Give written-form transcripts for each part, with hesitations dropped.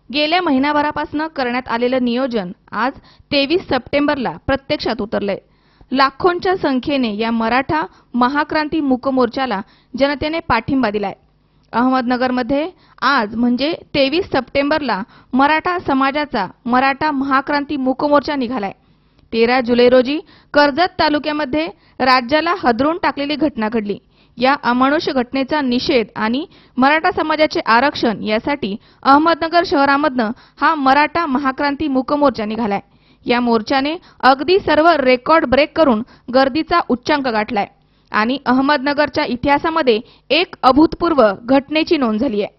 गेल्या महिनाभरापासून करण्यात आलेलं नियोजन आज 23 सप्टेंबरला प्रत्यक्षात उतरलंय। लाखोंच्या संख्येने या मराठा महाक्रांती मूक मोर्चाला जनतेने पाठिंबा दिलाय। अहमदनगरमध्ये आज म्हणजे 23 सप्टेंबरला मराठा समाजाचा मराठा महाक्रांती मूक मोर्चा निघालाय। 13 जुलै रोजी कर्जत तालुक्यामध्ये राज्याला हादरून टाकलेली घटना घडली। या अमानुष घटनेचा निषेध आणि मराठा समाजाचे आरक्षण यासाठी अहमदनगर शहरामधनं हा मराठा महाक्रांती मूक मोर्चा निघालाय। या मोर्चाने अगदी सर्व रेकॉर्ड ब्रेक करून गर्दीचा उच्चांक गाठलाय आणि अहमदनगरच्या इतिहासामध्ये एक अभूतपूर्व घटनेची नोंद झाली आहे।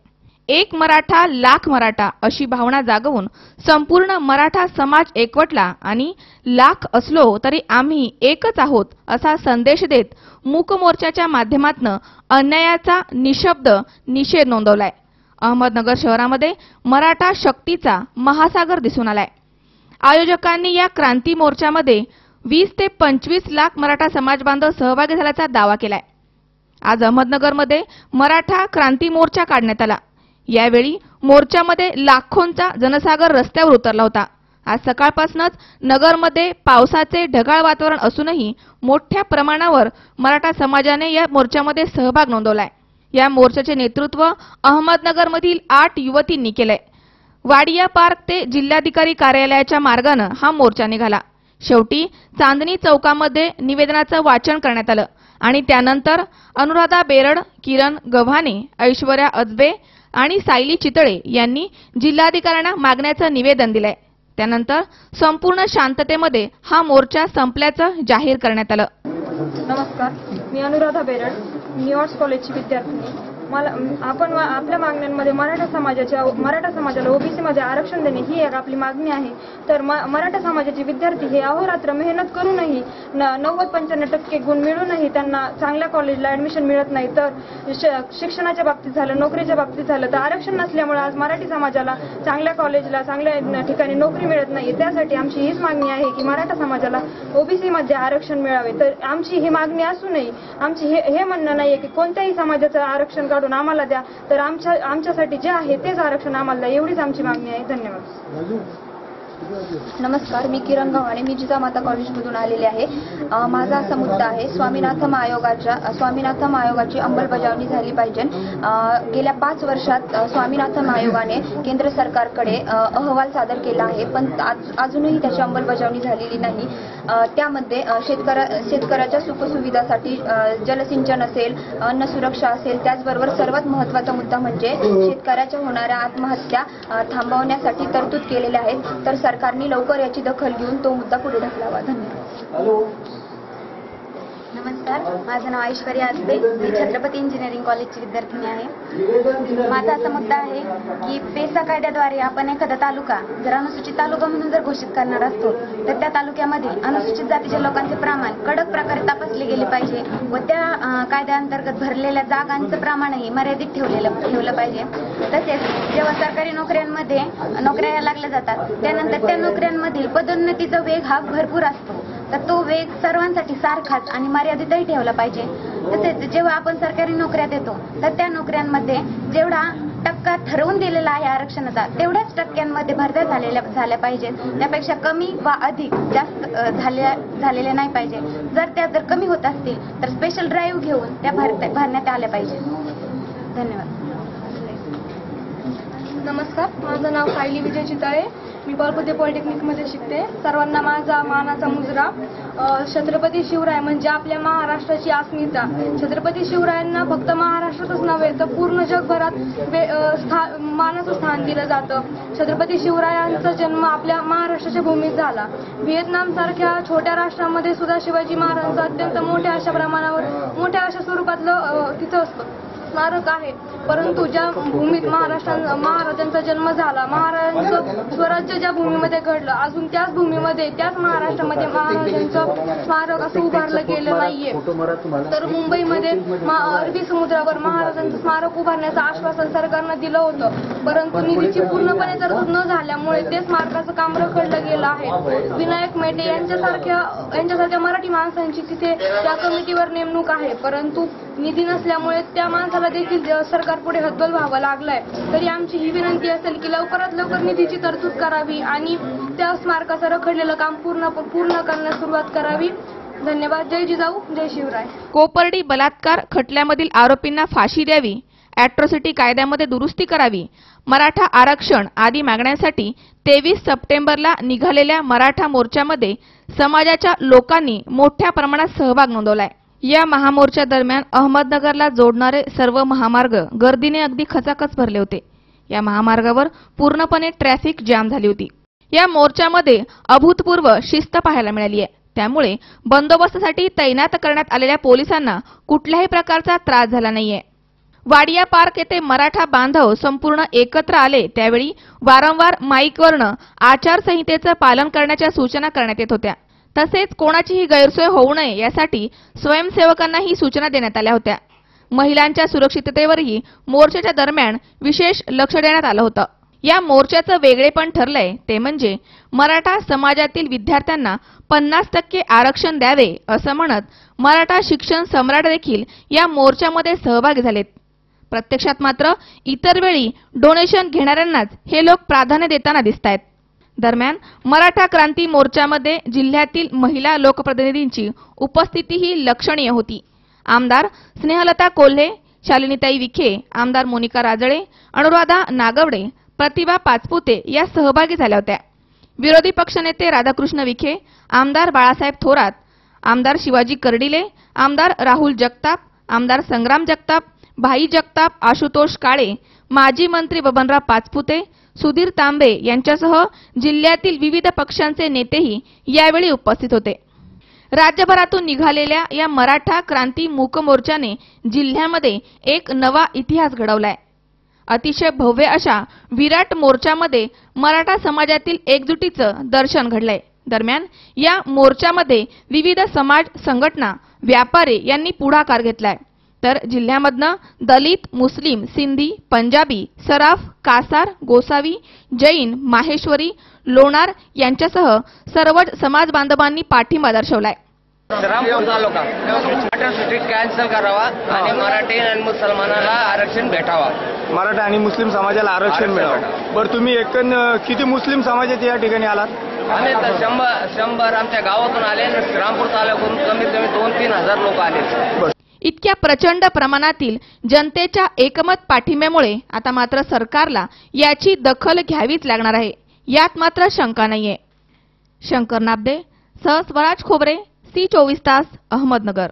एक मराठा लाख मराठा अशी भावना जागवून संपूर्ण मराठा समाज एकवटला आणि लाख असलो तरी आम्ही एकच आहोत असा संदेश देत मूक मोर्चाच्या माध्यमातून अन्यायाचा निशब्द निषेध नोंदवलाय। अहमदनगर शहरामध्ये मराठा शक्तीचा महासागर दिसून आलाय। आयोजकांनी या क्रांती मोर्चामध्ये 20 ते 25 लाख मराठा समाज बांधव सहभागी झाल्याचा दावा केलाय। आज अहमदनगरमध्ये मराठा क्रांती मोर्चा काढण्यात आला। यावेळी मोर्चामध्ये लाखोंचा जनसागर रस्त्यावर उतरला होता। आज सकाळपासूनच नगरमध्ये पावसाचे ढगाळ वातावरण असूनही मोठ्या प्रमाणावर मराठा समाजाने या मोर्चामध्ये सहभाग नोंदवलाय। या मोर्चाचे नेतृत्व अहमदनगरमधील 8 युवतींनी केले। वाडिया पार्क ते जिल्हाधिकारी कार्यालयाच्या मार्गाने हा मोर्चा निघाला। शेवटी चांदणी चौकामध्ये निवेदनाचं वाचन करण्यात आलं आणि त्यानंतर अनुराधा बेरड, किरण गव्हाणे, ऐश्वर्या अजबे आणि सायली चितळे यांनी जिल्हाधिकाऱ्यांना मागण्याचं निवेदन दिलंय। त्यानंतर संपूर्ण शांततेमध्ये हा मोर्चा संपल्याचं जाहीर करण्यात आलं। नमस्कार, मी अनुराधा बेरड, न्यू आर्ट्स कॉलेजची विद्यार्थिनी। आपण आपल्या मागण्यांमध्ये मराठा समाजाला ओबीसी मध्ये आरक्षण देणे ही एक आपली मागणी आहे। तर मराठा समाजाचे विद्यार्थी हे अहोरात्र मेहनत करूनही 90-95% गुण मिळूनही त्यांना चांगल्या कॉलेजला ऍडमिशन मिळत नाही। तर शिक्षणाच्या बाबतीत झालं, नोकरीच्या बाबतीत झालं तर आरक्षण नसल्यामुळे आज मराठी समाजाला चांगल्या कॉलेजला चांगल्या ठिकाणी नोकरी मिळत नाही। त्यासाठी आमची हीच मागणी आहे की मराठा समाजाला ओबीसी मध्ये आरक्षण मिळावे। तर आमची ही मागणी असूनही आमची हे म्हणणं नाहीये की कोणत्याही समाजाचं आरक्षण काढून आम्हाला द्या, तर आमच्यासाठी जे आहे तेच आरक्षण आम्हाला द्या, एवढीच आमची मागणी आहे। धन्यवाद। नमस्कार, मी किरण गव्हाणे, मी जिजामाता कॉलेजमधून आलेले आहे। माझा असा मुद्दा आहे स्वामीनाथन आयोगाची अंमलबजावणी झाली पाहिजे। गेल्या 5 वर्षात स्वामीनाथन आयोगाने केंद्र सरकारकडे अहवाल सादर केला आहे, पण अजूनही त्याची अंमलबजावणी झालेली नाही। त्यामध्ये शेतकऱ्याच्या सुखसुविधासाठी जलसिंचन असेल, अन्न सुरक्षा असेल, त्याचबरोबर सर्वात महत्त्वाचा मुद्दा म्हणजे शेतकऱ्याच्या होणाऱ्या आत्महत्या थांबवण्यासाठी तरतूद केलेल्या आहेत। तर सरकारने लवकर याची दखल घेऊन तो मुद्दा पुढे ढकलावा। धन्यवाद। नमस्कार, माझं नाव ऐश्वर्या अजबे, मी छत्रपती इंजिनिअरिंग कॉलेजची विद्यार्थिनी आहे। माझा असा मुद्दा आहे की पेसा कायद्याद्वारे आपण एखादा तालुका जर अनुसूचित तालुका म्हणून जर घोषित करणार असतो तर त्या तालुक्यामध्ये अनुसूचित जातीच्या लोकांचे प्रमाण कडक प्रकारे तपासले गेले पाहिजे व त्या कायद्याअंतर्गत भरलेल्या जागांचं प्रमाणही मर्यादित ठेवलं पाहिजे। तसेच जेव्हा सरकारी नोकऱ्यांमध्ये नोकऱ्या लागल्या जातात त्यानंतर त्या नोकऱ्यांमधील पदोन्नतीचा वेग हा भरपूर असतो, तर तो वेग सर्वांसाठी सारखाच आणि मर्यादितही ठेवला पाहिजे। तसेच जेव्हा आपण सरकारी नोकऱ्या देतो तर त्या नोकऱ्यांमध्ये जेवढा टक्का ठरवून दिलेला आहे आरक्षणाचा तेवढ्याच टक्क्यांमध्ये भरत्या झाल्या पाहिजेत, त्यापेक्षा कमी वा अधिक जास्त झालेल्या नाही पाहिजे। जर कमी होत असतील तर स्पेशल ड्राईव्ह घेऊन त्या भरण्यात आल्या पाहिजे। धन्यवाद। नमस्कार, माझं नाव सायली विजय चितळे, मी पॉलिटेक्निक पॉलिटेक्निकमध्ये शिकते। सर्वांना माझा मानाचा मुजरा। छत्रपती शिवराय म्हणजे आपल्या महाराष्ट्राची अस्मिता। छत्रपती शिवरायांना फक्त महाराष्ट्रातच नव्हे तर पूर्ण जगभरात मानाचं स्थान दिलं जातं। छत्रपती शिवरायांचा जन्म आपल्या महाराष्ट्राच्या भूमीत झाला। व्हिएतनाम सारख्या छोट्या राष्ट्रामध्ये सुद्धा शिवाजी महाराजांचं अत्यंत मोठ्या अशा स्वरूपातलं तिथं स्मारक आहे। परंतु ज्या भूमीत महाराजांचा जन्म झाला, महाराजांचं स्वराज्य ज्या भूमीमध्ये घडलं, अजून त्याच भूमीमध्ये त्याच महाराष्ट्रामध्ये महाराजांचं स्मारक असं उभारलं गेलं नाहीये। तर मुंबईमध्ये अरबी समुद्रावर महाराजांचं स्मारक उभारण्याचं आश्वासन सरकारनं दिलं होतं, परंतु निधीची पूर्णपणे तरतूद न झाल्यामुळे ते स्मारकाचं काम रखडलं गेलं आहे। विनायक मेटे यांच्यासारख्या मराठी माणसांची तिथे त्या कमिटीवर नेमणूक आहे, परंतु निधी नसल्यामुळे त्या माणसाला आम्हाला देखील सरकारपुढे हतबल व्हावं लागलंय. तरी आमची ही विनंती असेल की लवकरात लवकर निधीची तरतूद करावी आणि त्या स्मारकाचं रखडलेलं काम पूर्ण करण्यास सुरुवात करावी. धन्यवाद. जय जिजाऊ, जय शिवराय. कोपर्डी बलात्कार खटल्यामधील आरोपींना फाशी द्यावी, अॅट्रॉसिटी कायद्यामध्ये दुरुस्ती करावी, मराठा आरक्षण आदी मागण्यांसाठी 23 सप्टेंबरला निघालेल्या मराठा मोर्चामध्ये समाजाच्या लोकांनी मोठ्या प्रमाणात सहभाग नोंदवलाय. या महामोर्चा दरम्यान अहमदनगरला जोडणारे सर्व महामार्ग गर्दीने अगदी खचाखच भरले होते. या महामार्गावर पूर्णपणे ट्रॅफिक जाम झाली होती. या मोर्चामध्ये अभूतपूर्व शिस्त पाहायला मिळाली आहे. त्यामुळे बंदोबस्तासाठी तैनात करण्यात आलेल्या पोलिसांना कुठल्याही प्रकारचा त्रास झाला नाहीये. वाडिया पार्क येथे मराठा बांधव संपूर्ण एकत्र आले त्यावेळी वारंवार माईकवरनं आचारसंहितेचं पालन करण्याच्या सूचना करण्यात येत होत्या. तसेच कोणाचीही गैरसोय होऊ नये यासाठी स्वयंसेवकांना ही सूचना देण्यात आल्या होत्या. महिलांच्या सुरक्षिततेवरही मोर्चाच्या दरम्यान विशेष लक्ष देण्यात आलं होतं. या मोर्चाचं वेगळेपण ठरलंय ते म्हणजे मराठा समाजातील विद्यार्थ्यांना 50% आरक्षण द्यावे असं म्हणत मराठा शिक्षण सम्राट देखील या मोर्चामध्ये सहभागी झालेत. प्रत्यक्षात मात्र इतर वेळी डोनेशन घेणाऱ्यांनाच हे लोक प्राधान्य देताना दिसतायत. दरम्यान मराठा क्रांती मोर्चामध्ये जिल्ह्यातील महिला लोकप्रतिनिधींची उपस्थितीही लक्षणीय होती. आमदार स्नेहलता कोल्हे, शालिनीताई विखे, आमदार मोनिका राजळे, अनुराधा नागवडे, प्रतिभा पाचपुते या सहभागी झाल्या होत्या. विरोधी पक्षनेते राधाकृष्ण विखे, आमदार बाळासाहेब थोरात, आमदार शिवाजी कर्डिले, आमदार राहुल जगताप, आमदार संग्राम जगताप, भाई जगताप, आशुतोष काळे, माजी मंत्री बबनराव पाचपुते, सुधीर तांबे यांच्यासह जिल्ह्यातील विविध पक्षांचे नेतेही यावेळी उपस्थित होते. राज्यभरातून निघालेल्या या मराठा क्रांती मूक मोर्चाने जिल्ह्यामध्ये एक नवा इतिहास घडवलाय. अतिशय भव्य अशा विराट मोर्चामध्ये मराठा समाजातील एकजुटीचं दर्शन घडलंय. दरम्यान या मोर्चामध्ये विविध समाज संघटना, व्यापारी यांनी पुढाकार घेतलाय. तर जिल्ह्यामधनं दलित, मुस्लिम, सिंधी, पंजाबी, सराफ, कासार, गोसावी, जैन, माहेश्वरी, लोणार यांच्यासह सर्वच समाज बांधवांनी पाठिंबा दर्शवलाय. श्रीरामपूर तालुका अॅट्रॉसिटी कॅन्सल करावा आणि मराठी आणि मुसलमानाला आरक्षण भेटावा. मराठा आणि मुस्लिम समाजाला आरक्षण मिळावं. बरं, तुम्ही एकूण किती मुस्लिम समाजाचे या ठिकाणी आलात? आम्ही तर 100 आमच्या गावातून आले आणि श्रीरामपूर तालुक्यातून कमीत कमी 2-3 हजार लोक आले. इतक्या प्रचंड प्रमाणातील जनतेच्या एकमत पाठिंब्यामुळे आता मात्र सरकारला याची दखल घ्यावीच लागणार आहे. यात मात्र शंका नाहीये. शंकर नाबदे, स्वराज खोबरे, C24 तास, अहमदनगर.